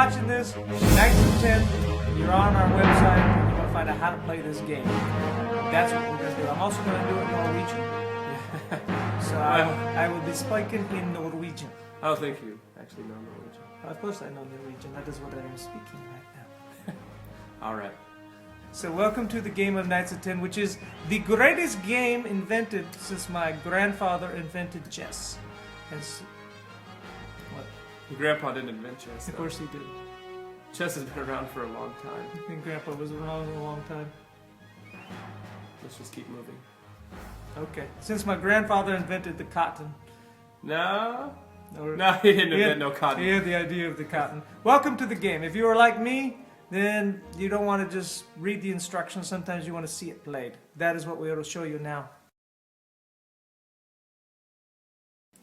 watching this, Knights of 10, you're on our website and you want to find out how to play this game. That's what we're going to do. I'm also going to do it in Norwegian. So I will be speaking in Norwegian. I don't think you actually know Norwegian. Of course I know Norwegian. That is what I am speaking right now. Alright. So welcome to the game of Knights of 10, which is the greatest game invented since my grandfather invented chess. What? Your grandpa didn't invent chess. Of course he did. Chess has been around for a long time. I think Grandpa was around a long time. Let's just keep moving. Okay. Since my grandfather invented the cotton. No. Or, No, he didn't invent no cotton. He had the idea of the cotton. Welcome to the game. If you are like me, then you don't want to just read the instructions. Sometimes you want to see it played. That is what we will show you now.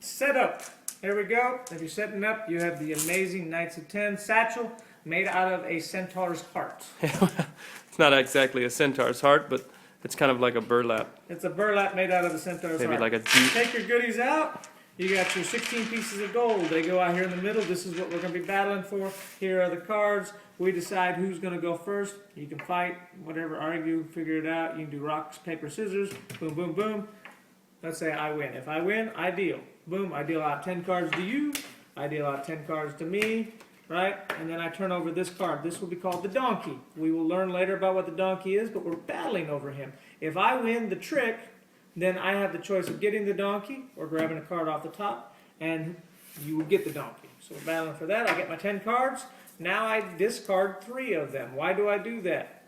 Setup. Here we go. If you're setting up, you have the amazing Knights of 10 satchel made out of a centaur's heart. It's not exactly a centaur's heart, but it's kind of like a burlap. It's a burlap made out of a centaur's heart. Maybe like a jeep. Take your goodies out. You got your 16 pieces of gold. They go out here in the middle. This is what we're going to be battling for. Here are the cards. We decide who's going to go first. You can fight, whatever, argue, figure it out. You can do rocks, paper, scissors. Boom, boom, boom. Let's say I win. If I win, I deal. Boom, I deal out 10 cards to you. I deal out 10 cards to me. Right? And then I turn over this card. This will be called the donkey. We will learn later about what the donkey is, but we're battling over him. If I win the trick, then I have the choice of getting the donkey or grabbing a card off the top, and you will get the donkey. So we're battling for that. I get my 10 cards. Now I discard 3 of them. Why do I do that?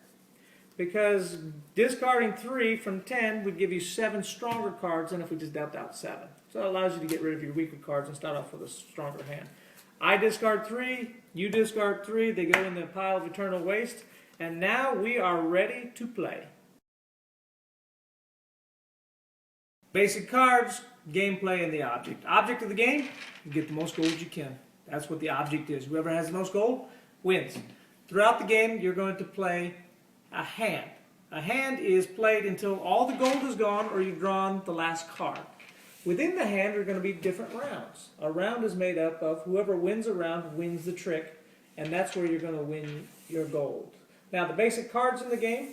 Because discarding 3 from 10 would give you 7 stronger cards than if we just dealt out 7. So it allows you to get rid of your weaker cards and start off with a stronger hand. I discard 3, you discard 3, they go in the pile of eternal waste, and now we are ready to play. Basic cards, gameplay, and the object. Object of the game, you get the most gold you can. That's what the object is. Whoever has the most gold wins. Throughout the game, you're going to play a hand. A hand is played until all the gold is gone or you've drawn the last card. Within the hand are going to be different rounds. A round is made up of whoever wins a round wins the trick, and that's where you're going to win your gold. Now, the basic cards in the game,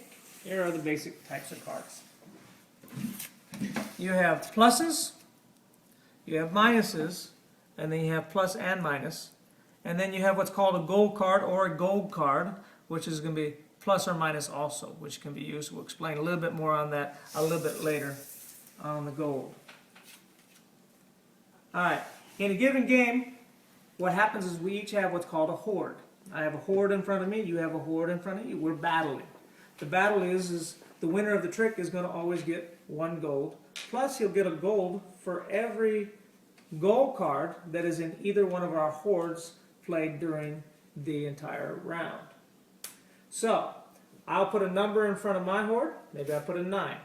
here are the basic types of cards. You have pluses, you have minuses, and then you have plus and minus. And then you have what's called a gold card or a gold card, which is going to be plus or minus also, which can be used. We'll explain a little bit more on that a little bit later on the gold. Alright, in a given game, what happens is we each have what's called a horde. I have a horde in front of me, you have a horde in front of you. We're battling. The battle is the winner of the trick is going to always get 1 gold. Plus, he'll get a gold for every gold card that is in either one of our hordes played during the entire round. So, I'll put a number in front of my horde. Maybe I put a 9.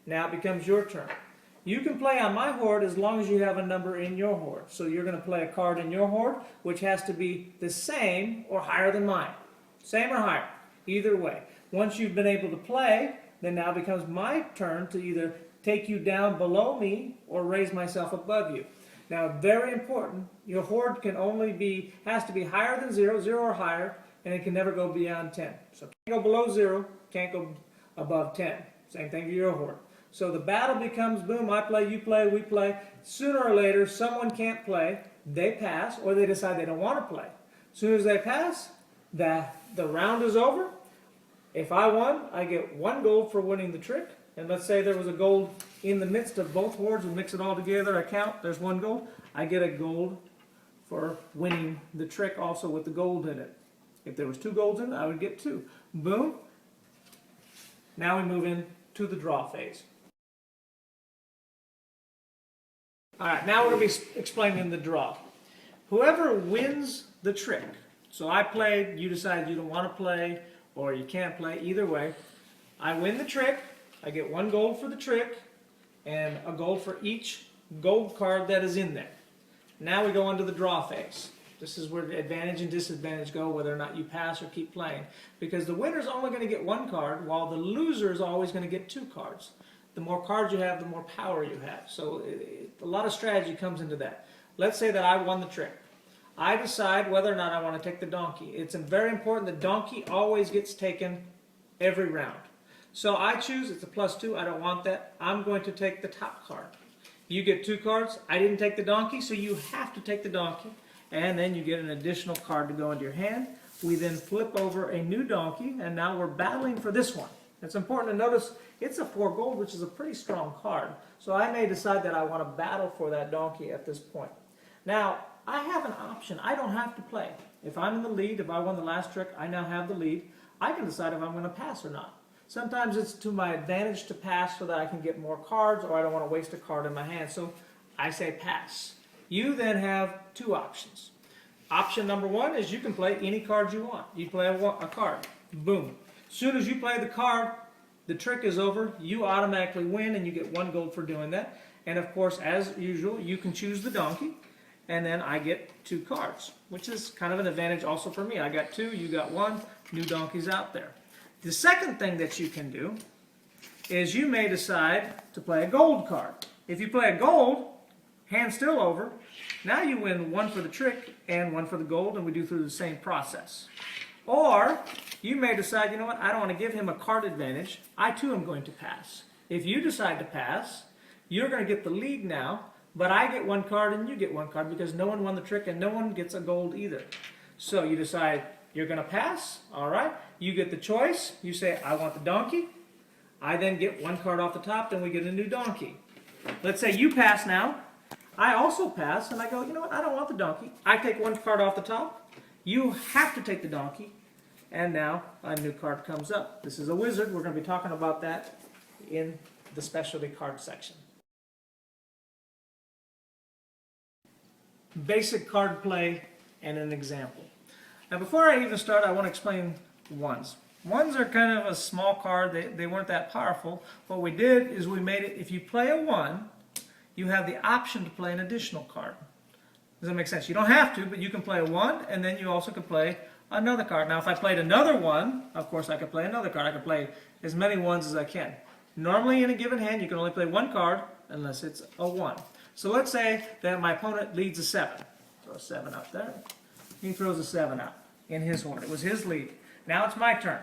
Now it becomes your turn. You can play on my horde as long as you have a number in your horde. So you're going to play a card in your horde, which has to be the same or higher than mine. Same or higher. Either way. Once you've been able to play, then now becomes my turn to either take you down below me or raise myself above you. Now, very important, your horde can has to be higher than 0, 0 or higher, and it can never go beyond 10. So can't go below 0, can't go above 10. Same thing for your horde. So the battle becomes, boom, I play, you play, we play. Sooner or later, someone can't play, they pass, or they decide they don't want to play. As soon as they pass, the round is over. If I won, I get 1 gold for winning the trick. And let's say there was a gold in the midst of both hordes, and mix it all together, I count, there's 1 gold. I get a gold for winning the trick also with the gold in it. If there was 2 golds in it, I would get 2. Boom. Now we move into the draw phase. Alright, now we're going to be explaining the draw. Whoever wins the trick, so I played, you decide you don't want to play, or you can't play, either way, I win the trick, I get 1 gold for the trick, and a gold for each gold card that is in there. Now we go into the draw phase. This is where the advantage and disadvantage go, whether or not you pass or keep playing. Because the winner's only going to get 1 card, while the loser is always going to get 2 cards. The more cards you have, the more power you have. So a lot of strategy comes into that. Let's say that I won the trick. I decide whether or not I want to take the donkey. It's very important the donkey always gets taken every round. So I choose, it's a +2, I don't want that. I'm going to take the top card. You get 2 cards. I didn't take the donkey, so you have to take the donkey. And then you get an additional card to go into your hand. We then flip over a new donkey, and now we're battling for this one. It's important to notice it's a 4 gold, which is a pretty strong card. So I may decide that I want to battle for that donkey at this point. Now, I have an option. I don't have to play. If I'm in the lead, if I won the last trick, I now have the lead. I can decide if I'm going to pass or not. Sometimes it's to my advantage to pass so that I can get more cards, or I don't want to waste a card in my hand. So I say pass. You then have 2 options. Option number 1 is you can play any card you want. You play a card. Boom. As soon as you play the card, the trick is over. You automatically win, and you get 1 gold for doing that. And of course, as usual, you can choose the donkey, and then I get 2 cards, which is kind of an advantage also for me. I got 2, you got 1, new donkeys out there. The second thing that you can do is you may decide to play a gold card. If you play a gold, hand still over, now you win 1 for the trick and 1 for the gold, and we do through the same process. Or you may decide, you know what, I don't want to give him a card advantage. I too am going to pass. If you decide to pass, you're going to get the lead now, but I get 1 card and you get 1 card because no one won the trick and no one gets a gold either. So you decide you're going to pass, all right. You get the choice. You say, I want the donkey. I then get 1 card off the top, then we get a new donkey. Let's say you pass now. I also pass, and I go, you know what, I don't want the donkey. I take 1 card off the top. You have to take the donkey, and now a new card comes up. This is a wizard. We're going to be talking about that in the specialty card section. Basic card play and an example. Now before I even start, I want to explain ones. Ones are kind of a small card. They weren't that powerful. What we did is we made it, if you play a 1, you have the option to play an additional card. Does that make sense? You don't have to, but you can play a 1, and then you also can play another card. Now if I played another 1, of course I could play another card. I could play as many 1s as I can. Normally in a given hand, you can only play 1 card unless it's a 1. So let's say that my opponent leads a 7. Throw a 7 out there. He throws a 7 out in his hoard. It was his lead. Now it's my turn.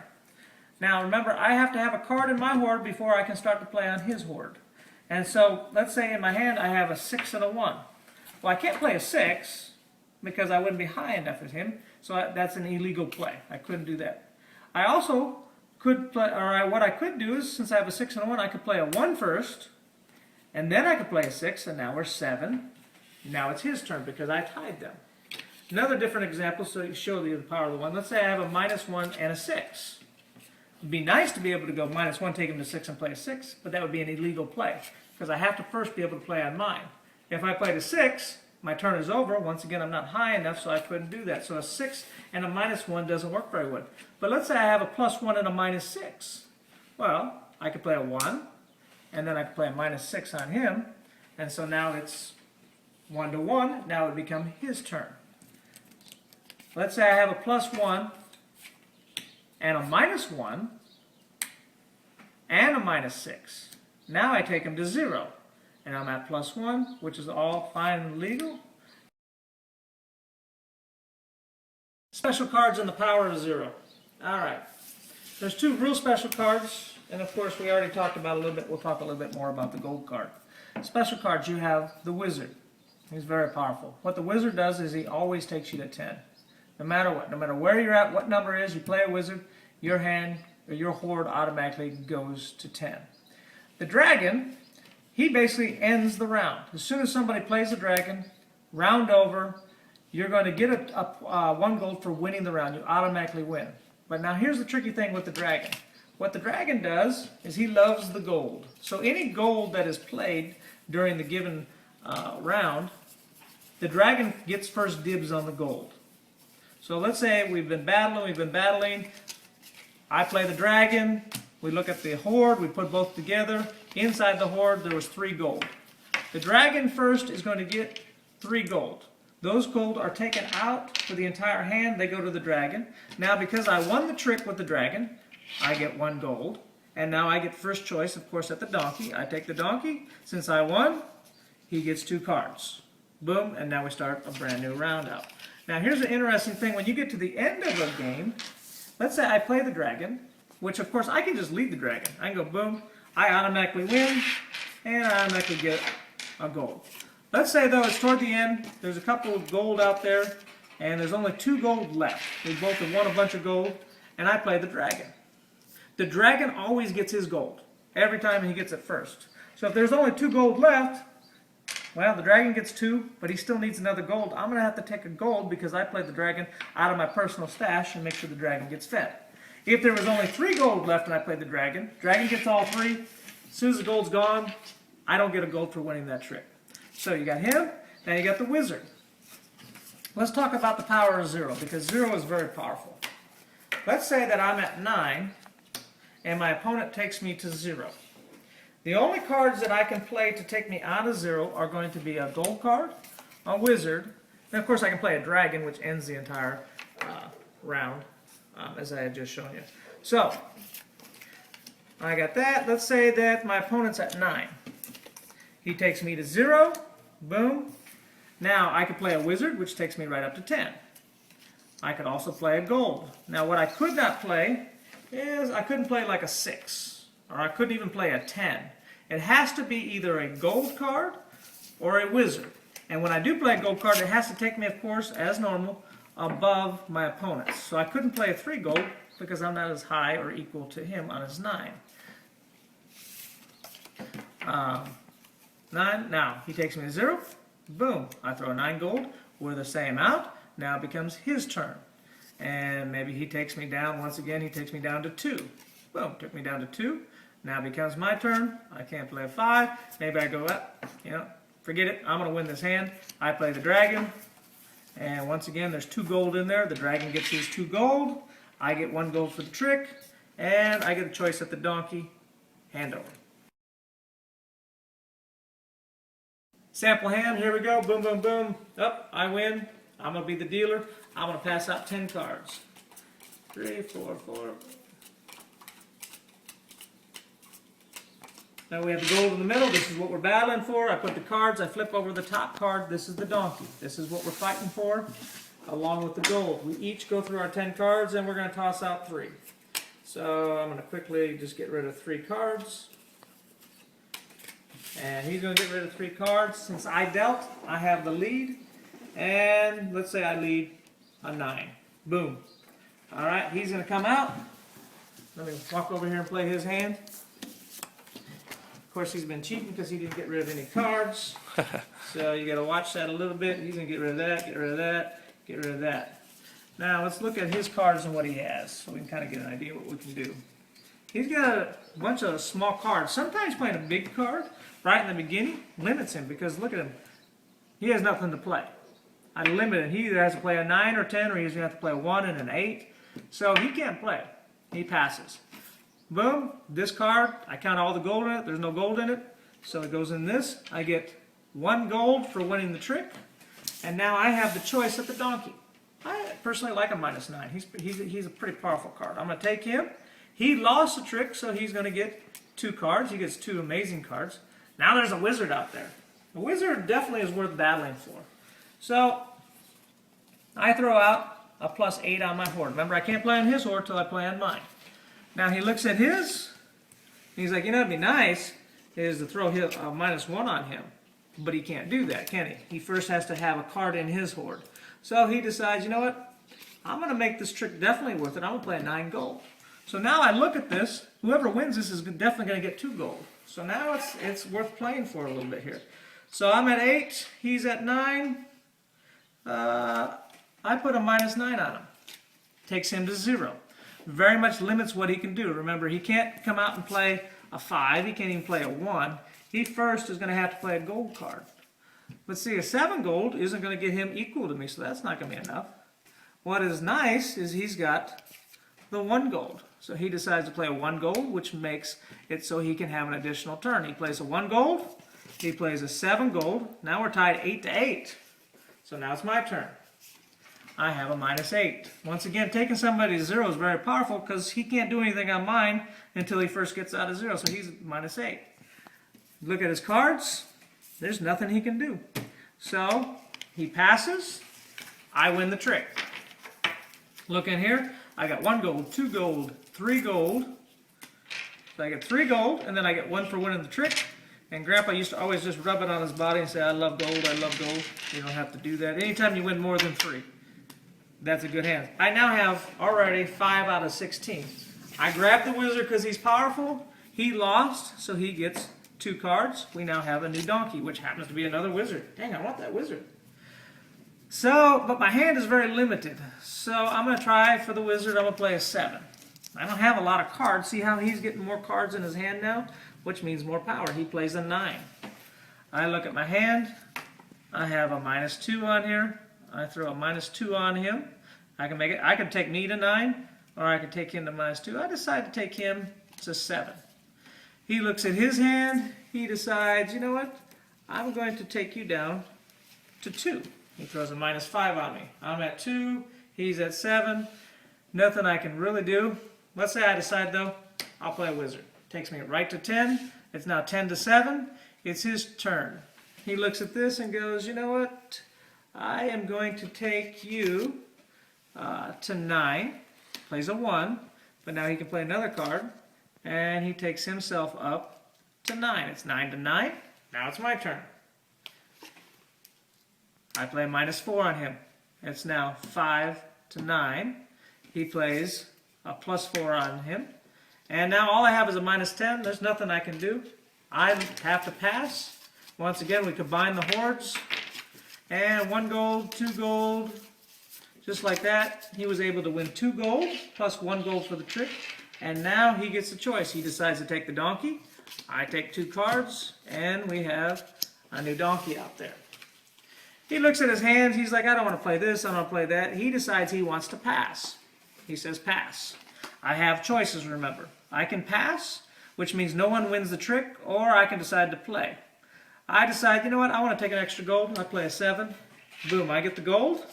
Now remember, I have to have a card in my hoard before I can start to play on his hoard. And so let's say in my hand I have a 6 and a 1. Well, I can't play a 6 because I wouldn't be high enough as him. So that's an illegal play. I couldn't do that. I also could play, or what I could do is, since I have a 6 and a 1, I could play a 1 first, and then I could play a 6, and now we're 7. Now it's his turn because I tied them. Another different example, so you show the power of the 1. Let's say I have a -1 and a 6. It'd be nice to be able to go -1, take him to 6, and play a 6, but that would be an illegal play because I have to first be able to play on mine. If I played a 6, my turn is over. Once again, I'm not high enough, so I couldn't do that. So a 6 and a -1 doesn't work very well. But let's say I have a +1 and a -6. Well, I could play a 1, and then I could play a -6 on him, and so now it's 1 to 1. Now it would become his turn. Let's say I have a +1 and a -1 and a -6. Now I take him to 0. And I'm at +1, which is all fine and legal. Special cards and the power of 0. All right. There's 2 real special cards, and of course we already talked about a little bit. We'll talk a little bit more about the gold card. Special cards, you have the wizard. He's very powerful. What the wizard does is he always takes you to 10. No matter what, no matter where you're at, what number it is, you play a wizard, your hand or your hoard automatically goes to 10. The dragon, he basically ends the round. As soon as somebody plays a dragon, round over, you're going to get a 1 gold for winning the round. You automatically win. But now here's the tricky thing with the dragon. What the dragon does is he loves the gold. So any gold that is played during the given round, the dragon gets first dibs on the gold. So let's say we've been battling. I play the dragon. We look at the hoard. We put both together. Inside the hoard, there was 3 gold. The dragon first is going to get 3 gold. Those gold are taken out for the entire hand. They go to the dragon. Now, because I won the trick with the dragon, I get 1 gold. And now I get first choice, of course, at the donkey. I take the donkey. Since I won, he gets 2 cards. boom, and now we start a brand new round out. Now here's an interesting thing. When you get to the end of a game, let's say I play the dragon, which of course I can just lead the dragon. I can go boom, I automatically win, and I automatically get a gold. Let's say though it's toward the end, there's a couple of gold out there, and there's only 2 gold left. We both have won a bunch of gold, and I play the dragon. The dragon always gets his gold, every time he gets it first. So if there's only 2 gold left, well, the dragon gets 2, but he still needs another gold. I'm going to have to take a gold because I played the dragon out of my personal stash and make sure the dragon gets fed. If there was only 3 gold left and I played the dragon gets all 3. As soon as the gold's gone, I don't get a gold for winning that trick. So you got him, now you got the wizard. Let's talk about the power of 0, because 0 is very powerful. Let's say that I'm at 9, and my opponent takes me to 0. The only cards that I can play to take me out of 0 are going to be a gold card, a wizard, and of course I can play a dragon, which ends the entire round, as I had just shown you. So, I got that. Let's say that my opponent's at 9. He takes me to 0, boom. Now I could play a wizard, which takes me right up to 10. I could also play a gold. Now what I could not play is I couldn't play like a 6, or I couldn't even play a 10. It has to be either a gold card or a wizard. And when I do play a gold card, it has to take me, of course, as normal, above my opponents. So I couldn't play a 3 gold because I'm not as high or equal to him on his 9. 9, now he takes me to 0. Boom, I throw a 9 gold, we're the same out, now it becomes his turn. And maybe he takes me down, once again he takes me down to 2. Boom, took me down to 2, now it becomes my turn, I can't play a 5, maybe I go up, forget it, I'm going to win this hand. I play the dragon, and once again there's 2 gold in there, the dragon gets his 2 gold, I get 1 gold for the trick, and I get a choice at the donkey, hand over. Sample hand, here we go, boom, boom, boom. Up, I win. I'm going to be the dealer. I'm going to pass out 10 cards. 3, 4, 4. Now we have the gold in the middle. This is what we're battling for. I put the cards, I flip over the top card. This is the donkey. This is what we're fighting for, along with the gold. We each go through our 10 cards, and we're going to toss out 3. So I'm going to quickly just get rid of 3 cards. And he's going to get rid of 3 cards. Since I dealt, I have the lead. And let's say I lead a 9. Boom. Alright, he's going to come out. Let me walk over here and play his hand. Of course, he's been cheating because he didn't get rid of any cards. So you got to watch that a little bit. He's going to get rid of that, get rid of that, get rid of that. Now let's look at his cards and what he has, so we can kind of get an idea what we can do. He's got a bunch of small cards. Sometimes playing a big card right in the beginning limits him, because look at him. He has nothing to play. I limit him. He either has to play a 9 or 10, or he's going to have to play a 1 and an 8. So he can't play. He passes. Boom. This card, I count all the gold in it. There's no gold in it. So it goes in this. I get 1 gold for winning the trick. And now I have the choice at the donkey. I personally like a -9. He's a pretty powerful card. I'm going to take him. He lost the trick, so he's going to get 2 cards. He gets 2 amazing cards. Now there's a wizard out there. A wizard definitely is worth battling for. So I throw out a +8 on my horde. Remember, I can't play on his horde till I play on mine. Now he looks at his. He's like, it'd be nice is to throw his, a -1 on him. But he can't do that, can he? He first has to have a card in his horde. So he decides, you know what? I'm going to make this trick definitely worth it. I'm going to play a 9 gold. So now I look at this. Whoever wins this is definitely going to get 2 gold. So now it's worth playing for a little bit here. So I'm at 8. He's at 9. I put a -9 on him. Takes him to 0. Very much limits what he can do. Remember, he can't come out and play a 5. He can't even play a 1. He first is going to have to play a gold card. But see, a 7 gold isn't going to get him equal to me, so that's not going to be enough. What is nice is he's got the 1 gold. So he decides to play a 1 gold, which makes it so he can have an additional turn. He plays a 1 gold. He plays a 7 gold. Now we're tied 8 to 8. So now it's my turn. I have a -8. Once again, taking somebody to 0 is very powerful because he can't do anything on mine until he first gets out of 0. So he's -8. Look at his cards. There's nothing he can do. So he passes, I win the trick. Look in here, I got 1 gold, 2 gold, 3 gold. So I get 3 gold, and then I get 1 for winning the trick. And Grandpa used to always just rub it on his body and say, I love gold, I love gold. You don't have to do that. Anytime you win more than 3, that's a good hand. I now have already 5 out of 16. I grabbed the wizard because he's powerful. He lost, so he gets 2 cards. We now have a new donkey, which happens to be another wizard. Dang, I want that wizard. So, but my hand is very limited. So I'm going to try for the wizard. I'm going to play a 7. I don't have a lot of cards. See how he's getting more cards in his hand now? Which means more power. He plays a 9. I look at my hand. I have a -2 on here. I throw a -2 on him. I can make it. I can take me to 9, or I can take him to -2. I decide to take him to 7. He looks at his hand. He decides, you know what? I'm going to take you down to 2. He throws a -5 on me. I'm at 2. He's at 7. Nothing I can really do. Let's say I decide, though, I'll play a wizard. Takes me right to 10. It's now 10 to 7. It's his turn. He looks at this and goes, you know what? I am going to take you to 9. Plays a 1. But now he can play another card. And he takes himself up to 9. It's 9 to 9. Now it's my turn. I play a -4 on him. It's now 5 to 9. He plays a +4 on him. And now all I have is a -10. There's nothing I can do. I have to pass. Once again, we combine the hordes. And 1 gold, 2 gold. Just like that, he was able to win 2 gold, plus 1 gold for the trick. And now he gets a choice. He decides to take the donkey. I take 2 cards, and we have a new donkey out there. He looks at his hands. He's like, I don't want to play this. I don't want to play that. He decides he wants to pass. He says pass. I have choices, remember. I can pass, which means no one wins the trick, or I can decide to play. I decide, you know what, I want to take an extra gold. I play a 7. Boom, I get the gold.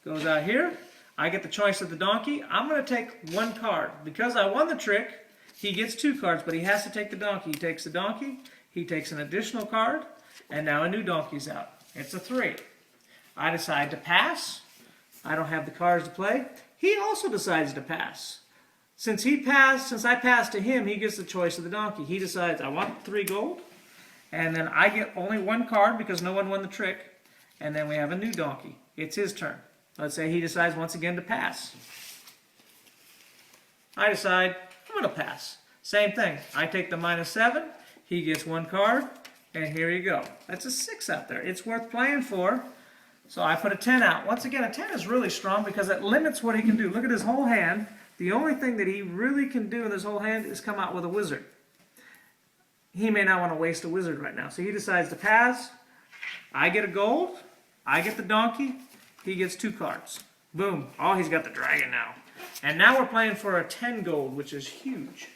Goes out here. I get the choice of the donkey. I'm going to take 1 card. Because I won the trick, he gets 2 cards, but he has to take the donkey. He takes the donkey. He takes an additional card, and now a new donkey's out. It's a 3. I decide to pass. I don't have the cards to play. He also decides to pass. Since I passed to him, he gets the choice of the donkey. He decides, I want 3 gold. And then I get only 1 card because no one won the trick. And then we have a new donkey. It's his turn. Let's say he decides once again to pass. I decide, I'm going to pass. Same thing. I take the -7. He gets 1 card. And here you go. That's a 6 out there. It's worth playing for. So I put a 10 out. Once again, a 10 is really strong because it limits what he can do. Look at his whole hand. The only thing that he really can do in his whole hand is come out with a wizard. He may not want to waste a wizard right now. So he decides to pass. I get a gold. I get the donkey. He gets 2 cards. Boom. Oh, he's got the dragon now. And now we're playing for a 10 gold, which is huge.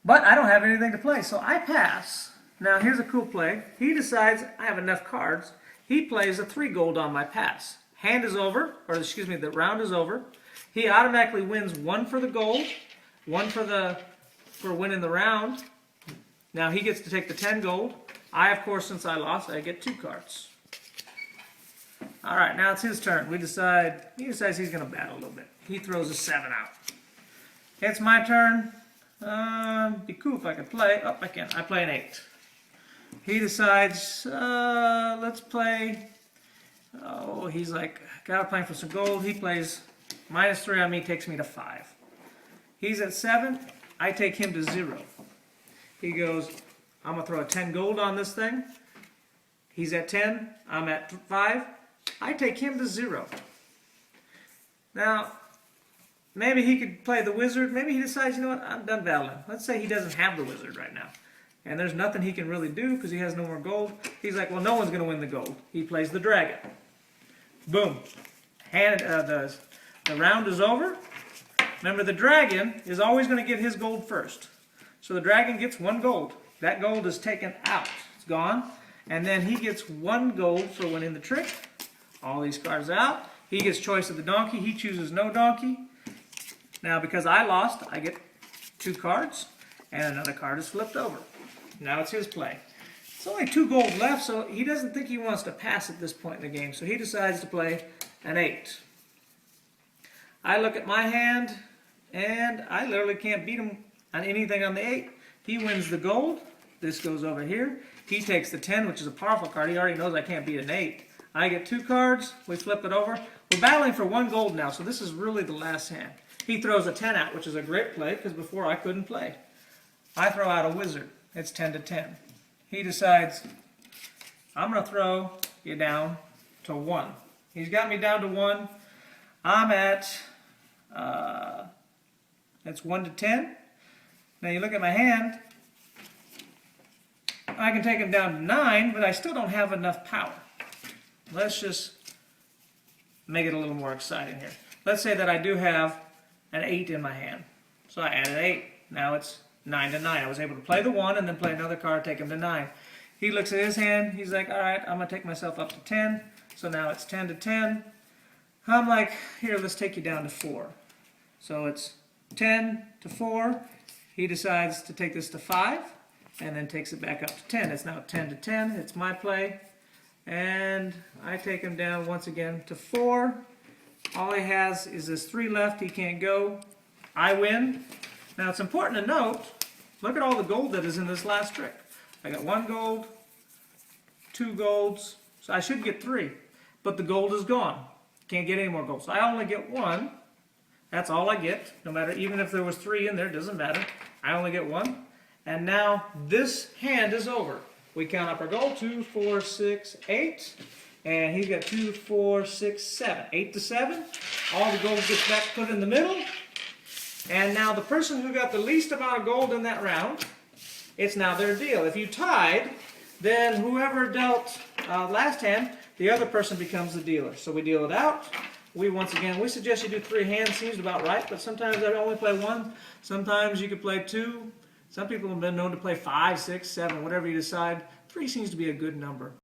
But I don't have anything to play, so I pass. Now here's a cool play. He decides I have enough cards. He plays a 3 gold on my pass. Hand is over, or excuse me, the round is over. He automatically wins 1 for the gold, 1 for winning the round. Now he gets to take the 10 gold. I, of course, since I lost, I get 2 cards. All right, now it's his turn. He decides he's going to battle a little bit. He throws a 7 out. It's my turn. Be cool if I could play. Oh, I can't. I play an 8. He decides, let's play. Oh, he's like, gotta play for some gold. He plays -3 on me, takes me to 5. He's at 7. I take him to 0. He goes, I'm gonna throw a 10 gold on this thing. He's at 10. I'm at 5. I take him to 0. Now, maybe he could play the wizard. Maybe he decides, you know what, I'm done battling. Let's say he doesn't have the wizard right now. And there's nothing he can really do because he has no more gold. He's like, well, no one's going to win the gold. He plays the dragon. Boom. The round is over. Remember, the dragon is always going to get his gold first. So the dragon gets 1 gold. That gold is taken out. It's gone. And then he gets 1 gold for winning the trick. All these cards out. He gets choice of the donkey. He chooses no donkey. Now, because I lost, I get 2 cards. And another card is flipped over. Now it's his play. It's only 2 gold left, so he doesn't think he wants to pass at this point in the game. So he decides to play an 8. I look at my hand, and I literally can't beat him on anything on the 8. He wins the gold. This goes over here. He takes the 10, which is a powerful card. He already knows I can't beat an 8. I get 2 cards. We flip it over. We're battling for 1 gold now, so this is really the last hand. He throws a 10 out, which is a great play, because before I couldn't play. I throw out a wizard. It's 10 to 10. He decides, I'm going to throw you down to 1. He's got me down to 1. I'm at, that's 1 to 10. Now you look at my hand, I can take him down to 9, but I still don't have enough power. Let's just make it a little more exciting here. Let's say that I do have an 8 in my hand. So I added 8. Now it's 9 to 9. I was able to play the 1 and then play another card, take him to 9. He looks at his hand. He's like, all right, I'm going to take myself up to 10. So now it's 10 to 10. I'm like, here, let's take you down to 4. So it's 10 to 4. He decides to take this to 5 and then takes it back up to 10. It's now 10 to 10. It's my play. And I take him down once again to 4. All he has is this 3 left. He can't go. I win. Now it's important to note, look at all the gold that is in this last trick. I got 1 gold, 2 golds, so I should get 3. But the gold is gone. Can't get any more gold. So I only get 1. That's all I get. No matter, even if there was 3 in there, it doesn't matter. I only get 1. And now this hand is over. We count up our gold, 2, 4, 6, 8. And he's got 2, 4, 6, 7. 8 to 7. All the gold gets back put in the middle. And now the person who got the least amount of gold in that round, it's now their deal. If you tied, then whoever dealt last hand, the other person becomes the dealer. So we deal it out. We suggest you do 3 hands. Seems about right, but sometimes I only play 1. Sometimes you could play 2. Some people have been known to play 5, 6, 7, whatever you decide. 3 seems to be a good number.